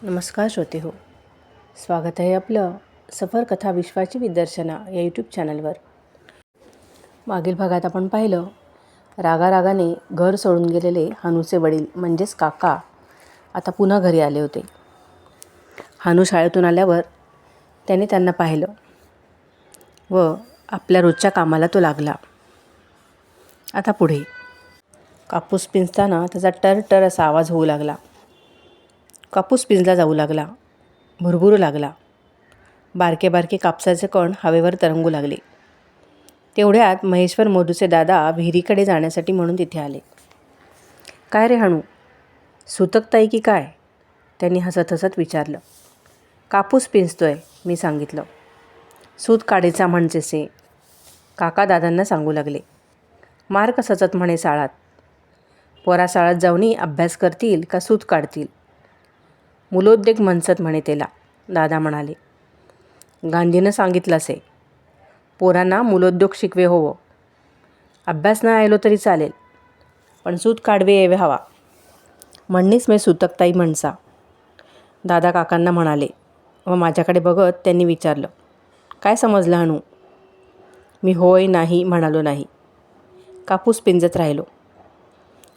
नमस्कार श्रोते हो, स्वागत आहे आपलं सफर कथा विश्वाची विदर्शना या यूट्यूब चॅनलवर. मागील भागात आपण पाहिलं, रागारागाने घर सोडून गेलेले हानूचे वडील म्हणजेच काका आता पुन्हा घरी आले होते. हानू शाळेतून आल्यावर त्याने त्यांना पाहिलं व आपल्या रोजच्या कामाला तो लागला. आता पुढे कापूस पिंजताना त्याचा टर असा आवाज होऊ लागला. कापूस पिंजला जाऊ लागला, भुरभुरू लागला. बारके बारके कापसाचे कण हवेवर तरंगू लागले. तेवढ्यात महेश्वर मोदूचे दादा विहिरीकडे जाण्यासाठी म्हणून तिथे आले. काय रे हाणू, सुतकताई की काय? त्यांनी हसत हसत विचारलं. कापूस पिंजतोय, मी सांगितलं. सूत काढायचा म्हणजेसे, काका दादांना सांगू लागले. मार्क सचत म्हणे शाळात. पोरा शाळात जाऊनी अभ्यास करतील का सूत काढतील? मूलोद्योग म्हणसत म्हणे त्याला, दादा म्हणाले. गांधीनं सांगितलं असे, पोरांना मूलोद्योग शिकवे होवो. अभ्यास न आलो तरी चालेल, पण सूत काढवे यावे हवा. म्हणणीच मी सुतकताई म्हणसा, दादा काकांना म्हणाले व माझ्याकडे बघत त्यांनी विचारलं. काय समजलं हाणू? मी होय नाही म्हणालो नाही. कापूस पिंजत राहिलो.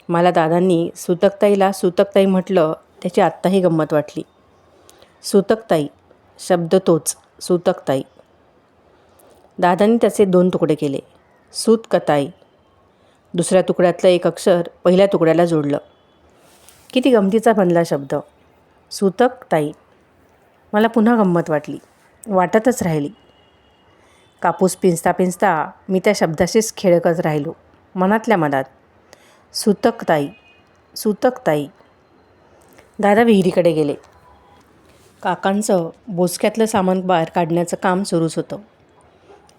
मला दादांनी सुतकताईला सुतकताई म्हटलं त्याची आत्ताही गंमत वाटली. सुतकताई शब्द तोच, सुतकताई. दादांनी त्याचे 2 तुकडे केले. सूतकताई. दुसऱ्या तुकड्यातलं एक अक्षर पहिल्या तुकड्याला जोडलं. किती गमतीचा बनला शब्द, सुतकताई. मला पुन्हा गंमत वाटली, वाटतच राहिली. कापूस पिंजता पिंजता मी त्या शब्दाशीच खेळकत राहिलो, मनातल्या मनात. सुतकताई, सुतकताई. दादा विहिरीकडे गेले. काकांचं बोचक्यातलं सामान बाहेर काढण्याचं काम सुरूच होतं.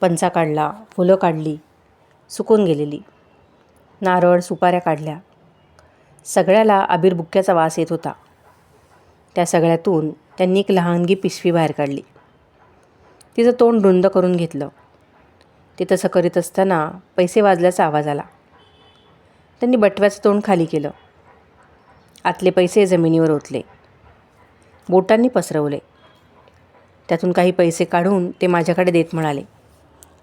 पंचा काढला, फुलं काढली, सुकून गेलेली. नारळ, सुपाऱ्या काढल्या. सगळ्याला अबीरबुक्क्याचा वास येत होता. त्या सगळ्यातून त्यांनी एक लहानगी पिशवी बाहेर काढली. तिचं तोंड रुंद करून घेतलं. ते तसं करीत असताना पैसे वाजल्याचा आवाज आला. त्यांनी बटव्याचं तोंड खाली केलं. आतले पैसे जमिनीवर ओतले, बोटांनी पसरवले. त्यातून काही पैसे काढून ते माझ्याकडे देत म्हणाले,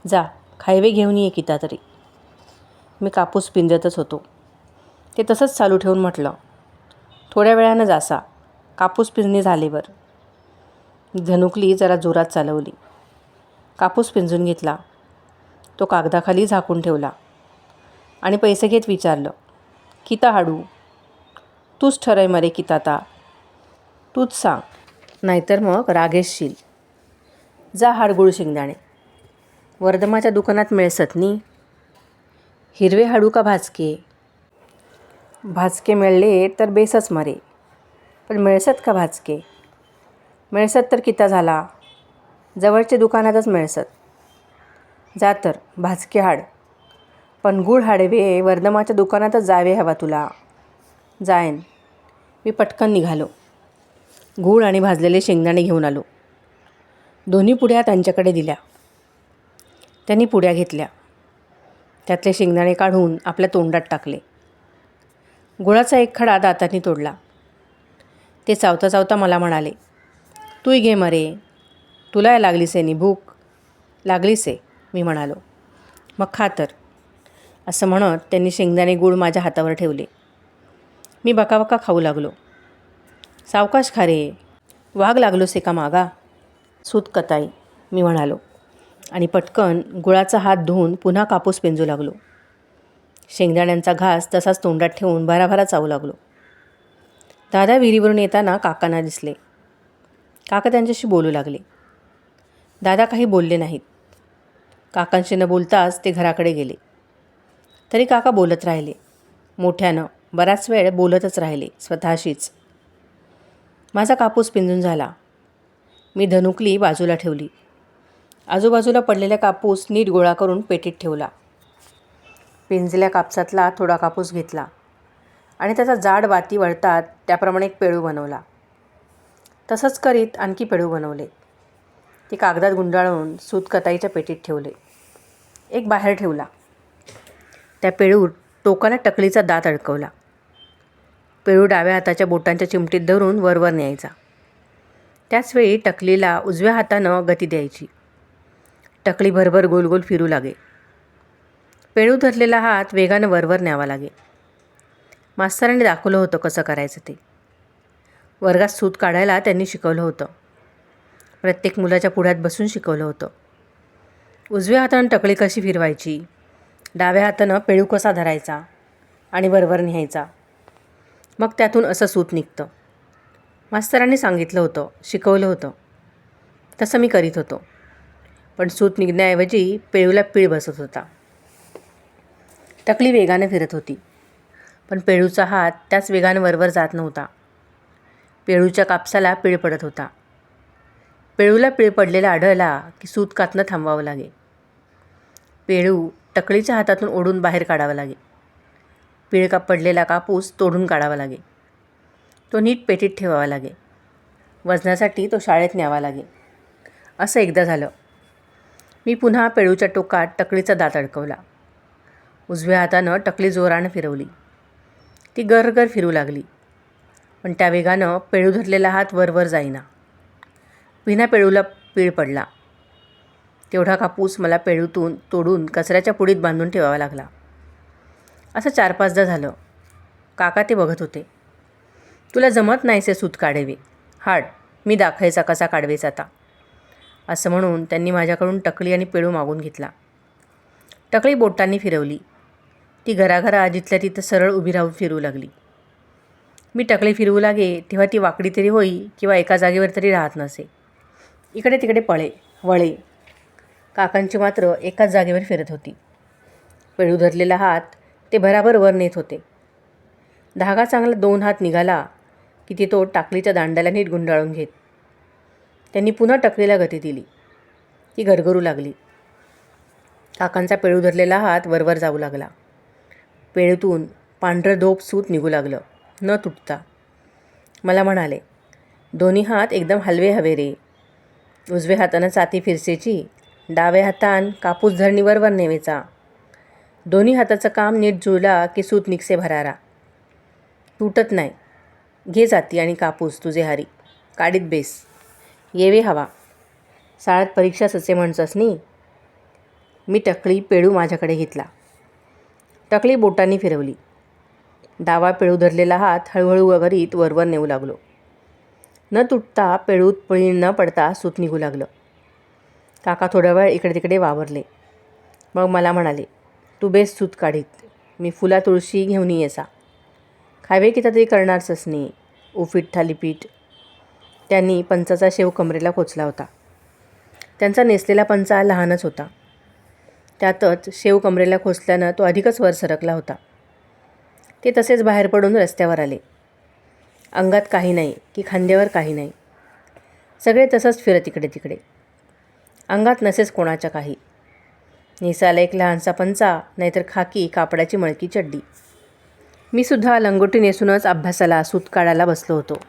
जा खायवे घेऊन ये किता तरी. मी कापूस पिंजतच होतो. ते तसंच चालू ठेवून म्हटलं, थोड्या वेळानं जासा, कापूस पिंजणे झालेवर. धनुकली जरा जोरात चालवली. कापूस पिंजून घेतला. तो कागदाखाली झाकून ठेवला आणि पैसे घेत विचारलं, किता हाडू? तूच ठरय मरे किताता, तूच सांग, नाहीतर मग रागेशशील. जा हाडगुळ शेंगदाणे, वर्धमाच्या दुकानात मिळसत नी. हिरवे हाडू का भाजके? भाजके मिळले तर बेसच मरे, पण मिळसत का भाजके? मिळसत तर किता झाला, जवळच्या दुकानातच मिळसत. जा तर भाजके हाड, पण गुळ हाडवे वर्धमाच्या दुकानातच जावे हवा तुला. जायन. मी पटकन निघालो. गूळ आणि भाजलेले शेंगदाणे घेऊन आलो. दोन्ही पुड्या त्यांच्याकडे दिल्या. त्यांनी पुड्या घेतल्या. त्यातले शेंगदाणे काढून आपल्या तोंडात टाकले. गुळाचा एक खडा दातांनी तोडला. ते चावता चावता मला म्हणाले, तूही घे मरे, तुला लागलीसे नी भूक? लागलीसे, मी म्हणालो. मग खा तर. असं म्हणत त्यांनी शेंगदाणे गूळ माझ्या हातावर ठेवले. मी बकाबका खाऊ लागलो. सावकाश खा रे, वाघ लागलोसे का मागा? सुतकताई, मी म्हणालो आणि पटकन गुळाचा हात धुवून पुन्हा कापूस पिंजू लागलो. शेंगदाण्यांचा घास तसाच तोंडात ठेवून भराभरा चावू लागलो. दादा विहिरीवरून येताना काकांना दिसले. काका त्यांच्याशी बोलू लागले. दादा काही बोलले नाहीत. काकांशी न बोलताच ते घराकडे गेले. तरी काका बोलत राहिले, मोठ्यानं, बराच वेळ बोलतच राहिले स्वतःशीच. माझा कापूस पिंजून झाला. मी धनुकली बाजूला ठेवली. आजूबाजूला पडलेला कापूस नीट गोळा करून पेटीत ठेवला. पिंजलेल्या कापसातला थोडा कापूस घेतला आणि त्याचा जाड वाती वळतात त्याप्रमाणे एक पेळू बनवला. तसंच करीत आणखी पेळू बनवले. ते कागदात गुंडाळून सूतकताईच्या पेटीत ठेवले. एक बाहेर ठेवला. त्या पेळूत टोकाला टकलीचा दात अडकवला. पेळू डाव्या हाताच्या बोटांच्या चिमटीत धरून वरवर न्यायचा. त्याचवेळी टकलीला उजव्या हातानं गती द्यायची. टकली भरभर गोल गोल फिरू लागे. पेळू धरलेला हात वेगानं वरवर न्यावा लागे. मास्तरांनी दाखवलं होतं कसं करायचं ते. वर्गात सूत काढायला त्यांनी शिकवलं होतं. प्रत्येक मुलाच्या पुढ्यात बसून शिकवलं होतं. उजव्या हातानं टकली कशी फिरवायची, डाव्या हातानं पेळू कसा धरायचा आणि वरवर न्यायचा. मग त्यातून असं सूत निघतं. मास्तरांनी सांगितलं होतं, शिकवलं होतं. तसं मी करीत होतो. पण सूत निघण्याऐवजी पेळूला पीळ बसत होता. टकली वेगाने फिरत होती, पण पेळूचा हात त्याच वेगानं वरवर जात नव्हता. पेळूच्या कापसाला पीळ पडत होता. पेळूला पीळ पडलेला आढळला की सूत कातणं थांबवावं लागे. पेळू टकलीच्या हातातून ओढून बाहेर काढावा लागे. पीळ पडलेला कापूस तोडून काढावा लागे. तो नीट पेटीत ठेवावा लागे. वजनासाठी तो शाळेत न्यावा लागे. असं एकदा झालं. मी पुन्हा पेळूच्या टोकात टकलीचा दात अडकवला. उजव्या हातानं टकली जोरानं फिरवली. ती गरगर फिरू लागली, पण त्या वेगानं पेळू धरलेला हात वरवर जाईना. पुन्हा पेळूला पीळ पडला. तेवढा कापूस मला पेळूतून तोडून कचऱ्याच्या पुडीत बांधून ठेवावा लागला. असं 4-5दा झालं. काका ते बघत होते. तुला जमत नाहीसे सूत काढावे, हाड, मी दाखवायचा कसा काढवेच आता, असं म्हणून त्यांनी माझ्याकडून टकली आणि पेळू मागून घेतला. टकली बोटांनी फिरवली. ती घराघरा जिथल्या तिथं सरळ उभी राहून फिरू लागली. मी टकली फिरवू लागे तेव्हा ती वाकडी तरी होई किंवा एका जागेवर तरी राहत नसे. इकडे तिकडे पळे वळे. काकांची मात्र एकाच जागेवर फिरत होती. पेळू धरलेला हात ते भराभर वर नेत होते. धागा चांगला 2 हात निघाला की ती तो टाकलीच्या दांड्याला नीट गुंडाळून घेत. त्यांनी पुन्हा टकलीला गती दिली. ती गरगरू लागली. काकांचा पेळू धरलेला हात वरवर जाऊ लागला. पेळूतून पांढरं धोप सूत निघू लागलं, न तुटता. मला म्हणाले, दोन्ही हात एकदम हलवे हवे रे. उजव्या हातानं चाती फिरसेची, डाव्या हातान कापूस धरणी वरवर नेवेचा. दोन्ही हाताचं काम नीट जुळला की सूत निघसे भरारा. तुटत नाही. घे जाती आणि कापूस तुझे हारी, काडीत बेस. येवे हवा. शाळेत परीक्षा ससे म्हणचंस नी. मी टकली पेळू माझ्याकडे घेतला. टकली बोटांनी फिरवली. डावा पेळू धरलेला हात हळूहळू वगरीत वरवर नेऊ लागलो. न तुटता पेळूत पळी न पडता सूत निघू लागलं. काका थोडा वेळ इकडे तिकडे वावरले. मग मला म्हणाले, तू बेस सूत काढीत, मी फुला तुळशी घेऊन येसा. खावे की तरी करणारच नाही. उपीट थालीपीठ. त्यांनी पंचाचा शेव कमरेला खोचला होता. त्यांचा नेसलेला पंचा लहानच होता. त्यातच शेव कमरेला खोचल्यानं तो अधिकच वर सरकला होता. ते तसेच बाहेर पडून रस्त्यावर आले. अंगात काही नाही की खांद्यावर काही नाही. सगळे तसंच फिरत इकडे तिकडे. अंगात नसेच कोणाच्या काही. नेसायला एक लहानसा पंचा, नाहीतर खाकी कापडाची मळकी चड्डी. मी सुद्धा लंगोटी नेसूनच अभ्यासाला सूत काढायला बसलो होतो.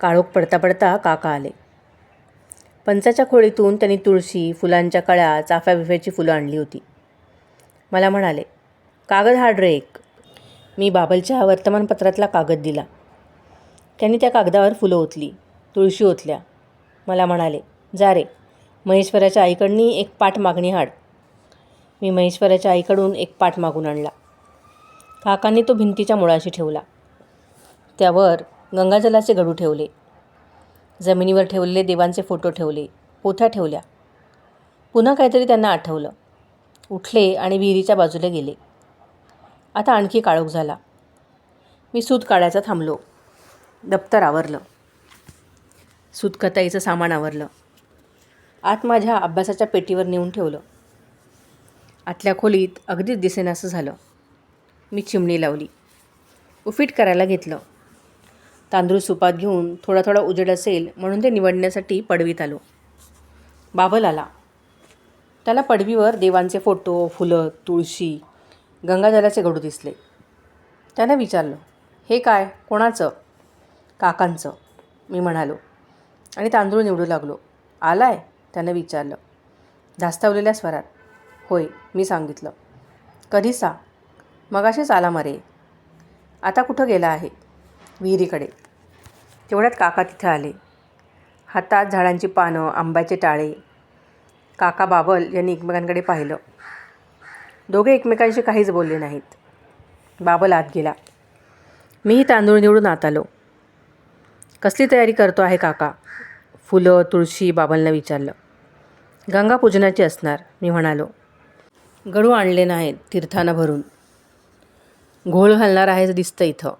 काळोख पडता पडता काका आले. पंचाच्या खोळीतून त्यांनी तुळशी, फुलांच्या कळ्या, चाफ्याबिफ्याची फुलं आणली होती. मला म्हणाले, कागद हाड रे एक. मी बाबलच्या वर्तमानपत्रातला कागद दिला. त्यांनी त्या कागदावर फुलं ओतली, तुळशी ओतल्या. मला म्हणाले, जा रे, महेश्वराच्या आईकडनी एक पाट मागणी हाड. मी महेश्वराच्या आईकडून एक पाट मागून आणला. काकांनी तो भिंतीच्या मुळाशी ठेवला. त्यावर गंगाजलाचे गडू ठेवले. जमिनीवर ठेवलेले देवांचे फोटो ठेवले. पोथ्या ठेवल्या. पुन्हा काहीतरी त्यांना आठवलं. उठले आणि विहिरीच्या बाजूला गेले. आता आणखी काळोख झाला. मी सूत काढायचा थांबलो. दप्तर आवरलं. सूतकताईचं सामान आवरलं. आत माझ्या अभ्यासाच्या पेटीवर नेऊन ठेवलं. आतल्या खोलीत अगदीच दिसेनासं झालं. मी चिमणी लावली. उपीट करायला घेतलं. तांदूळ सुपात घेऊन थोडा थोडा उजेड असेल म्हणून ते निवडण्यासाठी पडवीत आलो. बाबल आला. त्याला पडवीवर देवांचे फोटो, फुलं, तुळशी, गंगाजलाचे गडू दिसले. त्यानं विचारलं, हे काय, कोणाचं? काकांचं, मी म्हणालो आणि तांदूळ निवडू लागलो. आलाय? त्यानं विचारलं धास्तावलेल्या स्वरात. होय, मी सांगितलं. कधीचा? मगाशीच आला मरे. आता कुठं गेला आहे? विहिरीकडे. तेवढ्यात काका तिथं आले. हातात झाडांची पानं, आंब्याचे टाळे. काका बाबल यांनी एकमेकांकडे पाहिलं. दोघे एकमेकांशी काहीच बोलले नाहीत. बाबल आत गेला. मीही तांदूळ निवडून आत आलो. कसली तयारी करतो आहे काका? फुलं, तुळशी बाबलनं विचारलं. गंगापूजनाची असणार, मी म्हणालो. गडू आणले नाहीत तीर्थानं भरून. घोळ घालणार आहेच दिसतं इथं.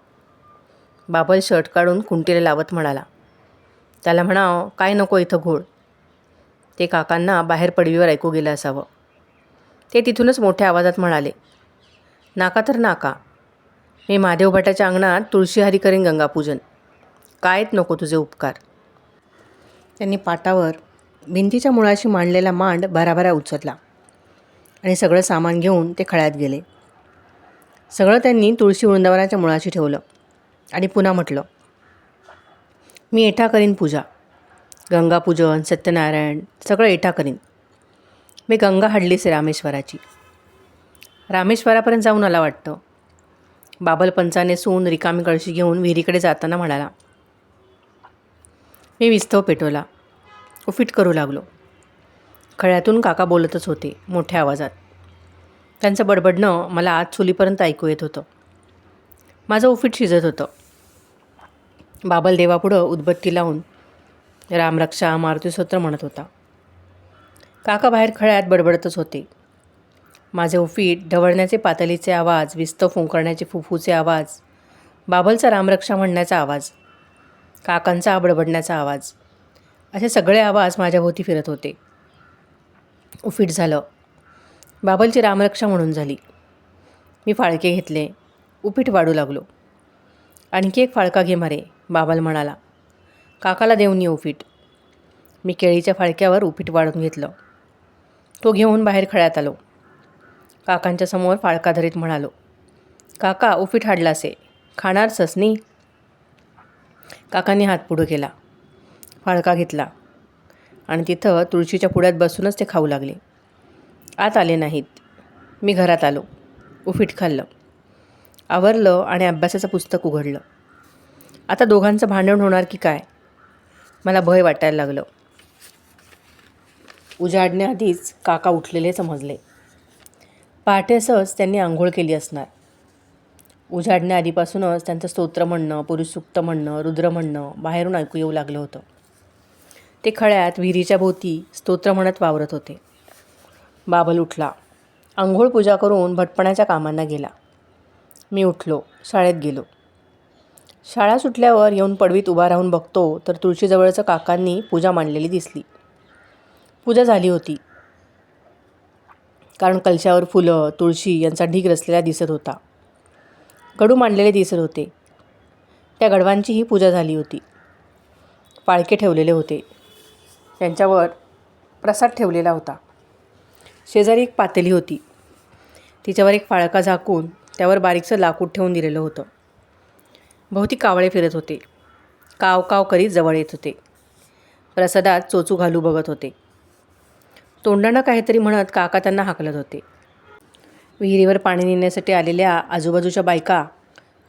बाबल शर्ट काढून कुंटीला लावत म्हणाला. त्याला म्हणावं, काय नको इथं घोळ. ते काकांना बाहेर पडवीवर ऐकू गेलं असावं. ते तिथूनच मोठ्या आवाजात म्हणाले, नाका तर नाका. मी महादेव भटाच्या अंगणात तुळशीहारी करीन गंगापूजन. कायच नको तुझे उपकार. त्यांनी पाटावर भिंतीच्या मुळाशी मांडलेला मांड भराभरा उचलला आणि सगळं सामान घेऊन ते खळ्यात गेले. सगळं त्यांनी तुळशी वृंदावनाच्या मुळाशी ठेवलं आणि पुन्हा म्हटलं, मी एठा करीन पूजा. गंगापूजन, सत्यनारायण सगळं एठा करीन. मी गंगा हाडलीच रामेश्वराची. रामेश्वरापर्यंत जाऊन आला वाटतं. बाबल पंचाने सून रिकामी कळशी घेऊन विहिरीकडे जाताना म्हणाला. मी विस्तव पेटवला. उफीट करू लागलो. खळ्यातून काका बोलतच होते मोठ्या आवाजात. त्यांचं बडबडणं मला आत चुलीपर्यंत ऐकू येत होतं. माझं उफीट शिजत होतं. बाबल देवापुढं उदबत्ती लावून रामरक्षा मारुतीस्तोत्र म्हणत होता. काका बाहेर खळ्यात बडबडतच होते. माझे उफीट ढवळण्याचे पातळीचे आवाज, विस्तव फुंकरण्याचे फुफूचे आवाज, बाबलचा रामरक्षा म्हणण्याचा आवाज, काकांचा बडबडण्याचा आवाज, असे सगळे आवाज माझ्याभोवती फिरत होते. उफीट झालं. बाबलची रामरक्षा म्हणून झाली. मी फाळके घेतले. उफीट वाढू लागलो. आणखी एक फाळका घे मारे, बाबल म्हणाला. काकाला देऊन ये उफीट. मी केळीच्या फाळक्यावर उफीट वाढून घेतलं. तो घेऊन बाहेर खळ्यात आलो. काकांच्या समोर फाळका धरीत म्हणालो, काका उफीट हाडलासे, खाणार ससनी? काकांनी हात पुढं केला. फाळका घेतला आणि तिथं तुळशीच्या पुढ्यात बसूनच ते खाऊ लागले. आत आले नाहीत. मी घरात आलो. उफीट खाल्लं, आवरलं आणि अभ्यासाचं पुस्तक उघडलं. आता दोघांचं भांडण होणार की काय, मला भय वाटायला लागलं. उजाडण्याआधीच काका उठलेले समजले. पहाटेसच त्यांनी आंघोळ केली असणार. उजाडण्याआधीपासूनच त्यांचं स्तोत्र म्हणणं, पुरुषसूक्त म्हणणं, रुद्र म्हणणं बाहेरून ऐकू येऊ लागलं होतं. ते खळ्यात विहिरीच्या भोवती स्तोत्र म्हणत वावरत होते. बाबल उठला. आंघोळ पूजा करून भटपणाच्या कामांना गेला. मी उठलो. शाळेत गेलो. शाळा सुटल्यावर येऊन पडवीत उभा राहून बघतो तर तुळशीजवळचं काकांनी पूजा मांडलेली दिसली. पूजा झाली होती, कारण कलशावर फुलं, तुळशी यांचा ढीग रचलेला दिसत होता. गडू मांडलेले दिसत होते. त्या गडवांचीही पूजा झाली होती. फाळके ठेवलेले होते. त्यांच्यावर प्रसाद ठेवलेला होता. शेजारी एक पातेली होती. तिच्यावर एक फाळका झाकून त्यावर बारीकसं लाकूड ठेवून दिलेलं होतं. भोवती कावळे फिरत होते. काव काव करीत जवळ येत होते. प्रसादात चोचू घालू बघत होते. तोंडानं काहीतरी म्हणत काका त्यांना हाकलत होते. विहिरीवर पाणी नेण्यासाठी आलेल्या आजूबाजूच्या बायका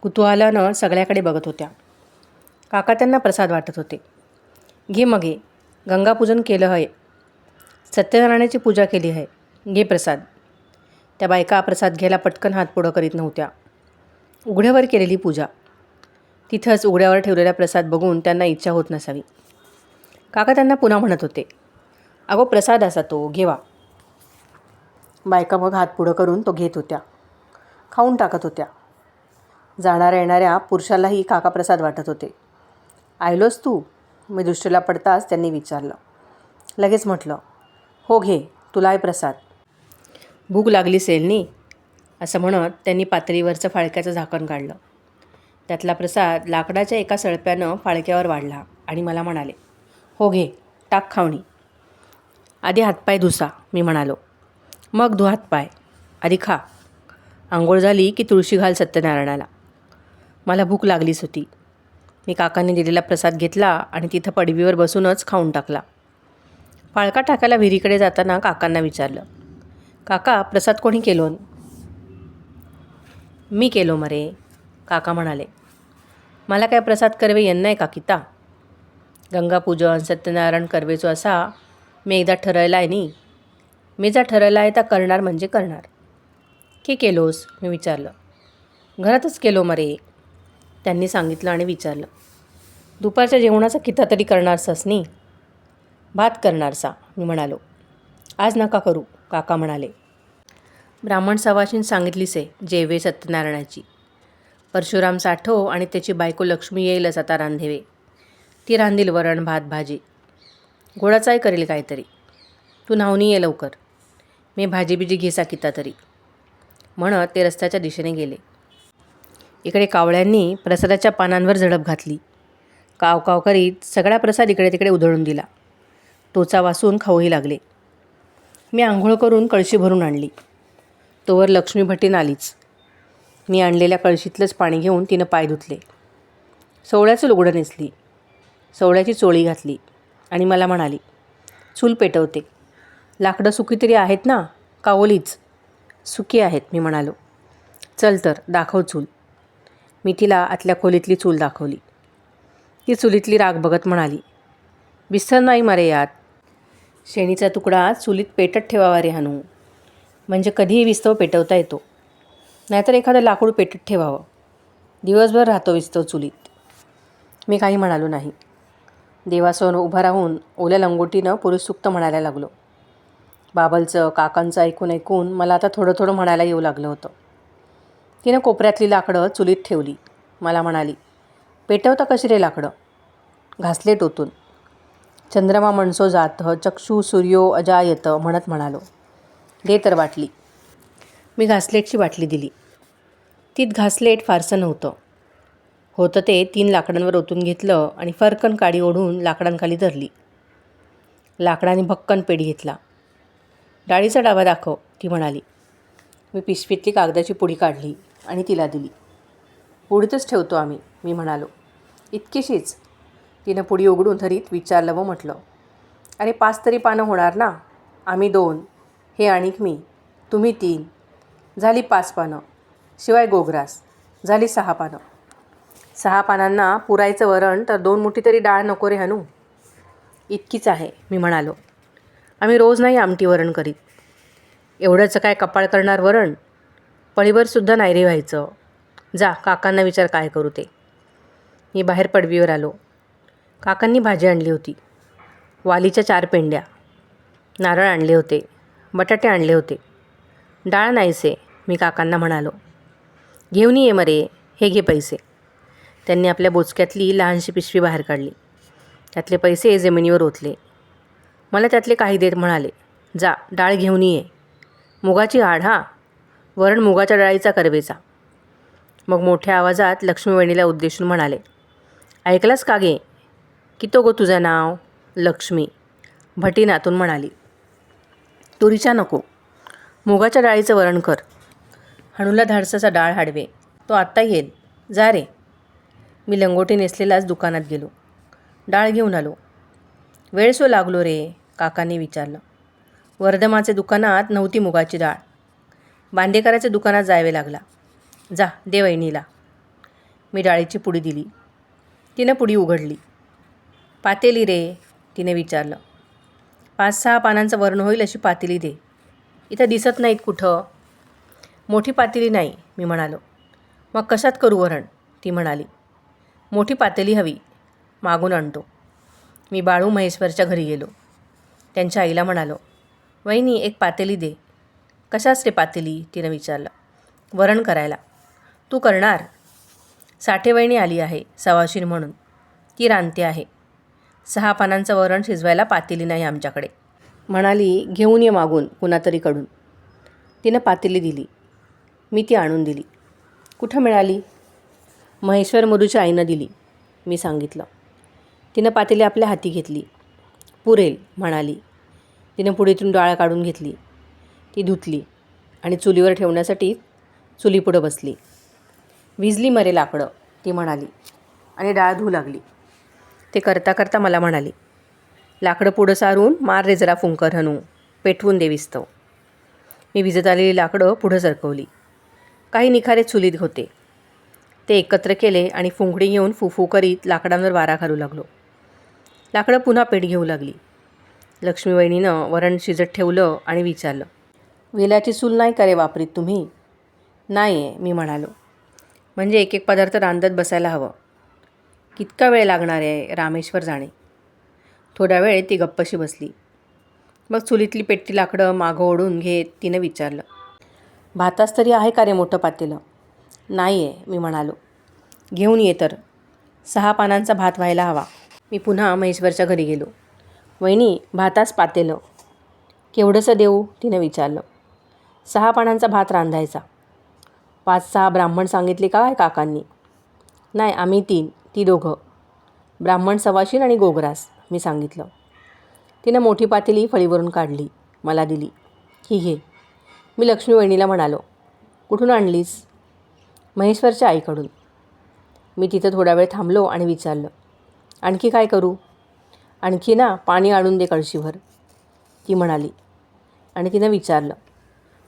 कुतूहलानं सगळ्याकडे बघत होत्या. काका त्यांना प्रसाद वाटत होते. घे मग घे, गंगापूजन केलं आहे, सत्यनारायणाची पूजा केली आहे, घे प्रसाद. त्या बायका प्रसाद घ्यायला पटकन हात पुढं करीत नव्हत्या. उघड्यावर केलेली पूजा, तिथंच उघड्यावर ठेवलेला प्रसाद बघून त्यांना इच्छा होत नसावी. काका त्यांना पुन्हा म्हणत होते, अगो प्रसाद असा तो, घेवा. बायका मग हात पुढं करून तो घेत होत्या, खाऊन टाकत होत्या. जाणाऱ्या येणाऱ्या पुरुषालाही काका प्रसाद वाटत होते. आयलोस तू? मी दृष्टीला पडताच त्यांनी विचारलं. लगेच म्हटलं, हो घे, तुला आहे प्रसाद. भूक लागली सेलनी, असं म्हणत त्यांनी पातळीवरचं फाळक्याचं झाकण काढलं. त्यातला प्रसाद लाकडाच्या एका सळप्यानं फाळक्यावर वाढला आणि मला म्हणाले, हो घे, टाक खावणी. आधी हातपाय धुसा, मी म्हणालो. मग धु हातपाय, आधी खा. आंघोळ झाली की तुळशी घाल सत्यनारायणाला. मला भूक लागलीच होती. मी काकांनी दिलेला प्रसाद घेतला आणि तिथं पडवीवर बसूनच खाऊन टाकला. फाळका टाकायला विहिरीकडे जाताना काकांना विचारलं, काका प्रसाद कोणी केलो? मी केलो मरे, काका म्हणाले. मला काय प्रसाद करवे येत नाही का किता? गंगापूजन सत्यनारायण करवेचो असा मी एकदा ठरयला आहे नी. मी जा ठरयला आहे तर करणार म्हणजे करणार. की केलोस मी विचारलं. घरातच केलो मरे त्यांनी सांगितलं आणि विचारलं. दुपारच्या जेवणाचा किता तरी करणारसस नी. भात करणारसा मी म्हणालो. आज नका करू काका म्हणाले. ब्राह्मण सवाशीन सांगितलीच आहे जेवे सत्यनारायणाची. परशुराम साठो आणि त्याची बायको लक्ष्मी येईलच आता रांधेवे. ती रांधील वरण भात भाजी. गोडाचाही करेल काहीतरी. तू न्हावून ये लवकर. मी भाजी बिजी घेसा किता तरी म्हणत ते रस्त्याच्या दिशेने गेले. इकडे कावळ्यांनी प्रसादाच्या पानांवर झडप घातली. काव काव करीत सगळा प्रसाद इकडे तिकडे उधळून दिला. टोचा वासून खाऊही लागले. मी आंघोळ करून कळशी भरून आणली. तोवर लक्ष्मी भटीन आलीच. मी आणलेल्या कळशीतलंच पाणी घेऊन तिनं पाय धुतले. सोवळ्याचं लुगडं नेसली. सोवळ्याची चोळी घातली आणि मला म्हणाली, चूल पेटवते. लाकडं सुकी तरी आहेत ना का ओलीच? सुकी आहेत मी म्हणालो. चल तर दाखव चूल. मी तिला आतल्या खोलीतली चूल दाखवली. ती चुलीतली राग बघत म्हणाली, बिस्तर नाही मारे यात. शेणीचा तुकडा चुलीत पेटत ठेवावा रे हानू. म्हणजे कधीही विस्तव पेटवता येतो. नाहीतर एखादं लाकूड पेटत ठेवावं. दिवसभर राहतो विस्तव चुलीत. मी काही म्हणालो नाही. देवासमोर उभा राहून ओल्या लंगोटीनं पुरुषसूक्त म्हणायला लागलो. बाबलचं काकांचं ऐकून ऐकून मला आता थोडं थोडं म्हणायला येऊ लागलं होतं. तिनं कोपऱ्यातली लाकडं चुलीत ठेवली. मला म्हणाली, पेटवता कशी रे लाकडं? घासले टोतून. चंद्रमा मनसो जात चक्षु सूर्यो अजायत म्हणत म्हणालो. दे तर बाटली. मी घासलेटची बाटली दिली. तीत घासलेट फारसं नव्हतं. होतं ते 3 लाकडांवर ओतून घेतलं आणि फरकन काडी ओढून लाकडांखाली धरली. लाकडाने भक्कन पेढी घेतला. डाळीचा डाबा दाखव ती म्हणाली. मी पिशवीतली कागदाची पुडी काढली आणि तिला दिली. पुडीतच ठेवतो आम्ही मी म्हणालो. इतकीशीच. तिनं पुडी उघडून धरीत विचारलं व म्हटलं, अरे 5 तरी पानं होणार ना? आम्ही 2, हे आणिक मी, तुम्ही 3, झाली 5 पानं. शिवाय गोग्रास झाली 6 पानं. 6 पानांना पुरायचं वरण तर 2 मुठी तरी डाळ नको रे हनू. इतकीच आहे मी म्हणालो. आम्ही रोज नाही आमटी वरण करीत. एवढंच काय कपाळ करणार वरण? पळीभरसुद्धा नाही रे व्हायचं. जा काकांना विचार काय करू ते. मी बाहेर पडवीवर आलो. काकांनी भाजी आणली होती. वालीच्या 4 पेंड्या. नारळ आणले होते. बटाटे आणले होते. डाळ नाहीसे मी काकांना म्हणालो. घेऊन ये मरे, हे घे पैसे. त्यांनी आपल्या बोचक्यातली लहानशी पिशवी बाहेर काढली. त्यातले पैसे जमिनीवर ओतले. मला त्यातले काही देत म्हणाले, जा डाळ घेऊन ये. मुगाची आड हा. वरण मुगाच्या डाळीचा करवेचा. मग मोठ्या आवाजात लक्ष्मीवहिनीला उद्देशून म्हणाले, ऐकलास का गे? कितो गो तुझं नाव? लक्ष्मी. भटी नातून म्हणाली, तुरीच्या नको, मुगाच्या डाळीचं वरण कर. हणूला धाडसाचा डाळ हाडवे, तो आत्ता येईल. जा रे. मी लंगोटी नेसलेलाच दुकानात गेलो. डाळ घेऊन आलो. वेळ सो लागलो रे काकांनी विचारलं. वर्धमाचे दुकानात नव्हती मुगाची डाळ. बांदेकराच्या दुकानात जावे लागला. जा दे वहिनीला. मी डाळीची पुडी दिली. तिनं पुडी उघडली. पातेली रे तिने विचारलं. 5-6 पानांचं वरण होईल अशी पातेली दे. इथं दिसत नाहीत कुठं. मोठी पातेली नाही मी म्हणालो. मग कशात करू वरण? ती म्हणाली. मोठी पातेली हवी, मागून आणतो. मी बाळू महेश्वरच्या घरी गेलो. त्यांच्या आईला म्हणालो, वहिनी एक पातेली दे. कशाच रे पातेली? तिनं विचारलं. वरण करायला. तू करणार? साठे वहिनी आली आहे सवाशीण म्हणून. ती रांधते आहे. 6 पानांचं वरण शिजवायला पातेली नाही आमच्याकडे. म्हणाली, घेऊन ये मागून कुणातरीकडून. तिनं पातेली दिली. मी ती आणून दिली. कुठं मिळाली? महेश्वर मधूच्या आईनं दिली मी सांगितलं. तिनं पातेली आपल्या हाती घेतली. पुरेल म्हणाली. तिनं पुढीतून डाळ काढून घेतली. ती धुतली आणि चुलीवर ठेवण्यासाठी चुलीपुढं बसली. विजली मरे लाकडं ती म्हणाली आणि डाळ धुऊ लागली. ते करता करता मला म्हणाली, लाकडं पुढं सारून मार रे जरा फुंकर हनू, पेटवून दे विस्तव. मी विजत आलेली लाकडं पुढं सरकवली. काही निखारे चुलीत होते. ते एकत्र केले आणि फुंकडी घेऊन फुफू करीत लाकडांवर वारा घालू लागलो. लाकडं पुन्हा पेट घेऊ लागली. लक्ष्मीवहिनीनं वरण शिजत ठेवलं आणि विचारलं, वेलाची चूल नाही का रे वापरीत तुम्ही? नाही आहे, मी म्हणालो. म्हणजे एक एक पदार्थ रांधत बसायला हवं. कितका वेळ लागणार आहे रामेश्वर जाणे. थोडा वेळ ती गप्पशी बसली. मग चुलीतली पेटती लाकडं मागं ओढून घेत तिनं विचारलं, भातास तरी आहे का रे मोठं पातेलं? नाही आहे, मी म्हणालो. घेऊन ये तर. 6 पानांचा भात व्हायला हवा. मी पुन्हा महेश्वरच्या घरी गेलो. वहिनी, भातास पातेलं केवढंसं देऊ? तिनं विचारलं. 6 पानांचा भात रांधायचा. 5-6 ब्राह्मण सांगितले का काय काकांनी? नाही, आम्ही 3, ती दोघं. ब्राह्मण सवाशीण आणि गोगरास, मी सांगितलं. तिनं मोठी पातेली फळीवरून काढली, मला दिली. ही घे. मी लक्ष्मीवहिनीला म्हणालो, कुठून आणलीस? महेश्वरच्या आईकडून. मी तिथं थोडा वेळ थांबलो आणि विचारलं, आणखी काय करू? आणखी ना पाणी आणून दे कळशीभर, ती म्हणाली. आणि तिनं विचारलं,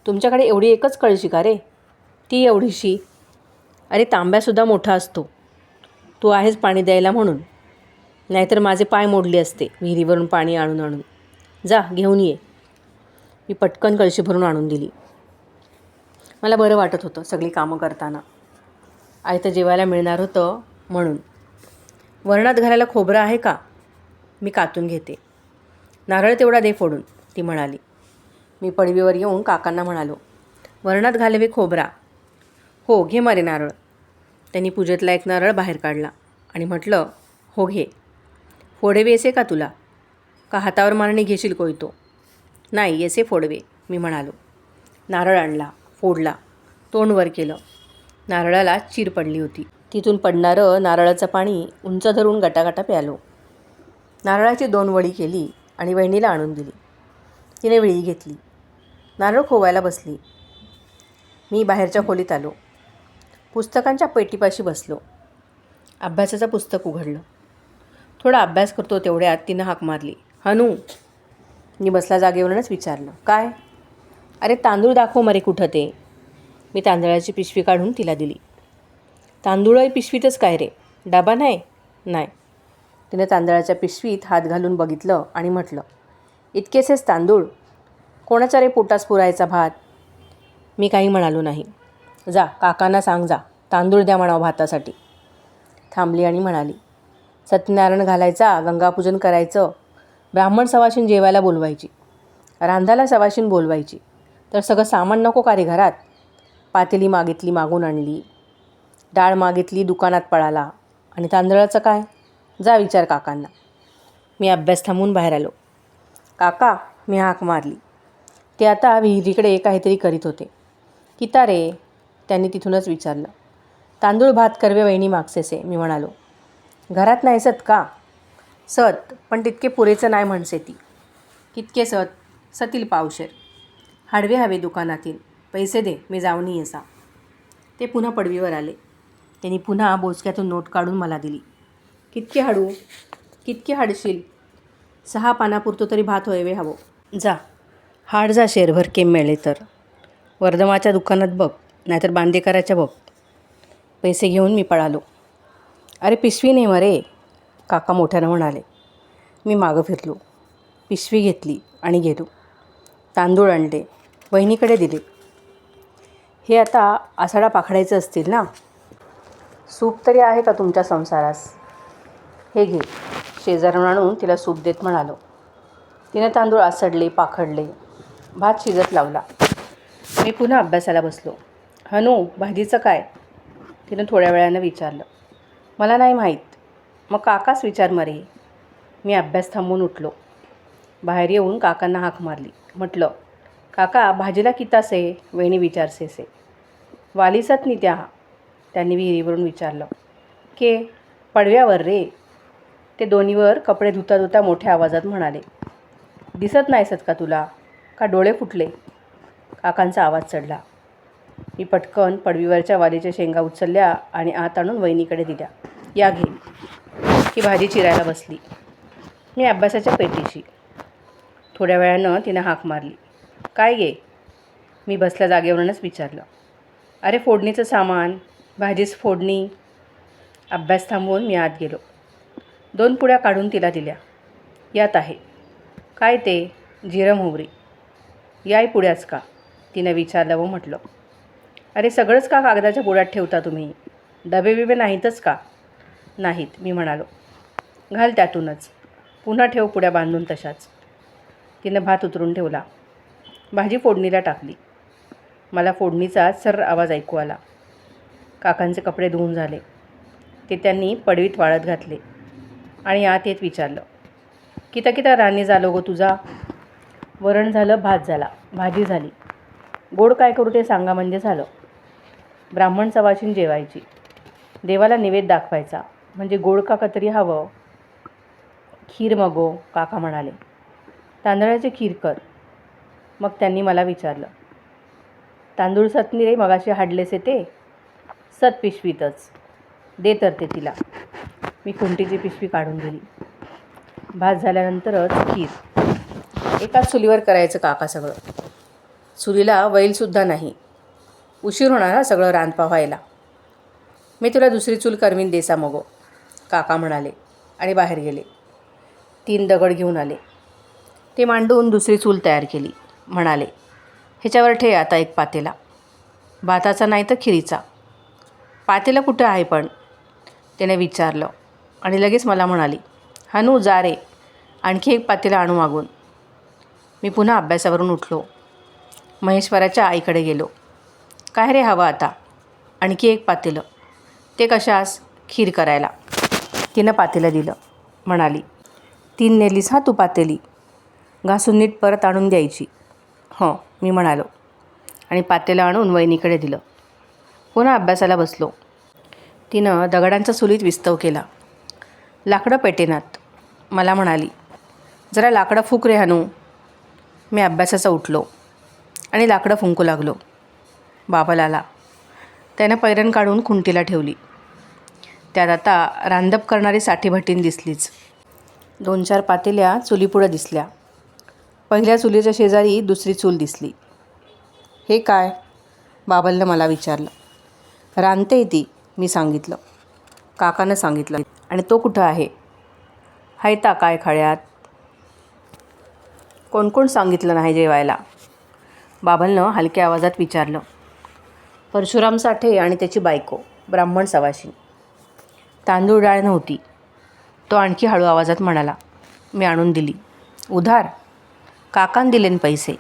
तुमच्याकडे एवढी एकच कळशी का रे? ती एवढीशी? अरे तांब्यासुद्धा मोठा असतो. तू आहेस पाणी द्यायला म्हणून, नाहीतर माझे पाय मोडले असते विहिरीवरून पाणी आणून आणून. जा घेऊन ये. मी पटकन कळशी भरून आणून दिली. मला बरं वाटत होतं सगळी कामं करताना. आयतं जेवायला मिळणार होतं म्हणून. वरणात घालायला खोबरं आहे का? मी कातून घेते. नारळ तेवढा दे फोडून, ती म्हणाली. मी पडवीवर येऊन काकांना म्हणालो, वरणात घालावे खोबरा. हो घे मारे नारळ. त्यांनी पूजेतला एक नारळ बाहेर काढला आणि म्हटलं, हो घे. फोडवे येसे का तुला? का हातावर मारणे घेशील कोयतो? नाही, येसे फोडवे, मी म्हणालो. नारळ आणला, फोडला, तोंड वर केलं. नारळाला चीर पडली होती. तिथून पडणारं नारळाचं पाणी उंच धरून गटागटा प्यालो. नारळाची 2 वडी केली आणि वहिनीला आणून दिली. तिने विळी घेतली. नारळ खोवायला बसली. मी बाहेरच्या खोलीत आलो. पुस्तकांच्या पेटीपाशी बसलो. अभ्यासाचं पुस्तक उघडलं. थोडा अभ्यास करतो तेवढ्यात तिनं हाक मारली, हनू. मी बसला जागेवरूनच विचारलं, काय? अरे तांदूळ दाखव मरे कुठं ते. मी तांदळाची पिशवी काढून तिला दिली. तांदूळही पिशवीतच काय रे? डबा नाही? नाही. तिने तांदळाच्या पिशवीत हात घालून बघितलं आणि म्हटलं, इतकेसेच तांदूळ? कोणाच्या रे पोटास पुरायचा भात? मी काही म्हणालो नाही. जा काकांना सांग, जा तांदूळ द्या म्हणावं भातासाठी. थांबली आणि म्हणाली, सत्यनारायण घालायचा, गंगापूजन करायचं, ब्राह्मण सवाशीण जेवायला बोलवायची, रांधायला सवाशीण बोलवायची, तर सगळं सामान नको का रे घरात? पातेली मागितली, मागून आणली. डाळ मागितली, दुकानात पळाला. आणि तांदळाचं काय? जा विचार काकांना. मी अभ्यास थांबून बाहेर आलो. काका, मी हाक मारली. ते आता विहिरीकडे काहीतरी करीत होते. किता रे? त्यांनी तिथूनच विचारलं. तांदूळ भात कर्वे वहिनी मागसेसे, मी म्हणालो. घरात नाही सत का? सत, पण तितके पुरेचं नाही म्हणसे ती. कितके सत? सतील पावशेर. हाडवे हवे दुकानातील. पैसे दे, मी जाऊन येसा. ते पुन्हा पडवीवर आले. त्यांनी पुन्हा बोचक्यातून नोट काढून मला दिली. कितके हाडू? कितके हाडशील? 6 पानापुरतो तरी भात होयवे हवो. जा हाड, जा शेरभर केम मिळले तर. वर्धमाच्या दुकानात बघ, नाहीतर बांदेकराच्या बघ. पैसे घेऊन मी पळालो. अरे पिशवी ने मरे, काका मोठ्यानं म्हणाले. मी मागं फिरलो. पिशवी घेतली आणि गेलो. तांदूळ आणले, वहिनीकडे दिले. हे आता आसाडा पाखडायचं असतील ना? सूप तरी आहे का तुमच्या संसारास? हे घे. शेजारून आणून तिला सूप देत म्हणालो. तिने तांदूळ आसडले, पाखडले, भात शिजत लावला. मी पुन्हा अभ्यासाला बसलो. हनू, भाजीचं काय? तिनं थोड्या वेळानं विचारलं. मला नाही माहीत. मग काकाच विचार मरे. मी अभ्यास थांबून उठलो. बाहेर येऊन काकांना हाक मारली. म्हटलं, काका भाजीला कितासे? वहिनी विचारसेसे. वालीसत नि त्या? त्यांनी विहिरीवरून विचारलं. के पडव्यावर रे. ते दोन्हीवर कपडे धुता धुता मोठ्या आवाजात म्हणाले. दिसत नाहीसत का तुला? का डोळे फुटले? काकांचा आवाज चढला. मी पटकन पडवीवरच्या वालीच्या शेंगा उचलल्या आणि आत आणून वहिनीकडे दिल्या. या घे. ही भाजी चिरायला बसली. मी अभ्यासाच्या पेटीशी. थोड्या वेळानं तिनं हाक मारली. काय गे? मी बसल्या जागेवरूनच विचारलं. अरे फोडणीचं सामान, भाजीच फोडणी. अभ्यास थांबवून मी आत गेलो. 2 पुड्या काढून तिला दिल्या. यात आहे. काय ते? जिरं मोहरी. याय पुड्याच का? तिनं विचारलं व म्हटलं. अरे सगळंच का कागदाच्या पुड्यात ठेवता तुम्ही? डबे बिबे नाहीतच का? नाहीत, मी म्हणालो. घाल त्यातूनच. पुन्हा ठेव पुड्या बांधून तशाच. तिनं भात उतरून ठेवला. भाजी फोडणीला टाकली. मला फोडणीचा सर्र आवाज ऐकू आला. काकांचे कपडे धुवून झाले. ते त्यांनी पडवीत वाळत घातले आणि आत येत विचारलं. किता किता राणी झालो गो तुझा? वरण झालं, भात झाला, भाजी झाली. गोड काय करू ते सांगा म्हणजे झालं. ब्राह्मण सवाशीण जेवायची. देवाला नैवेद्य दाखवायचा म्हणजे गोड का कतरी हवं. खीर मगो, काका म्हणाले. तांदळाची खीर कर. मग त्यांनी मला विचारलं. तांदूळ सतनी रे मगाशी हाडलेसे ते? सत पिशवीतच. दे तर ते तिला. मी खुंटीची पिशवी काढून दिली. भात झाल्यानंतरच खीर. एकाच चुलीवर करायचं काका सगळं. चुलीला वैलसुद्धा नाही. उशीर होणार हा सगळं रांधपा व्हायला. मी तुला दुसरी चूल करवीन देसा मगो, काका म्हणाले आणि बाहेर गेले. 3 दगड घेऊन आले. ते मांडून दुसरी चूल तयार केली. म्हणाले, ह्याच्यावर ठे आता एक पातेला. भाताचा नाही तर खिरीचा. पातेला कुठं आहे पण? त्याने विचारलं आणि लगेच मला म्हणाली, हनू जा रे, आणखी एक पातेला आणू मागून. मी पुन्हा अभ्यासावरून उठलो. महेश्वराच्या आईकडे गेलो. काय रे हवं आता? आणखी एक पातेलं. ते कशास? खीर करायला. तिनं पातेलं दिलं. म्हणाली, 3 नेलीस हा तू पातेली. घासून नीट परत आणून द्यायची. हं, मी म्हणालो आणि पातेलं आणून वहिनीकडे दिलं. पुन्हा अभ्यासाला बसलो. तिनं दगडांचा चुलीत विस्तव केला. लाकडं पेटेनात. मला म्हणाली, जरा लाकडं फूक रे हनू. मी अभ्यासाचा उठलो आणि लाकडं फुंकू लागलो. बाबा आला. त्यानं पैरण काढून खुंटीला ठेवली. त्यात आता रांधप करणारी साठीभटीन दिसलीच. 2-4 पातेल्या चुलीपुढं दिसल्या. पहिल्या चुलीच्या शेजारी दुसरी चूल दिसली. हे काय? बाबांना मला विचारलं. रांधते ती, मी सांगितलं. काकानं सांगितलं. आणि तो कुठं आहे? हायता काय खळ्यात? कोण कोण सांगितलं नाही जेवायला? बाबांनं हलक्या आवाजात विचारलं. परशुराम साठे आणि त्याची बायको, ब्राह्मण सवाशीण. तांदूळ डाळ नव्हती. तो आणखी हळू आवाजात म्हणाला. मी आणून दिली. उधार? काकान दिलेन पैसे.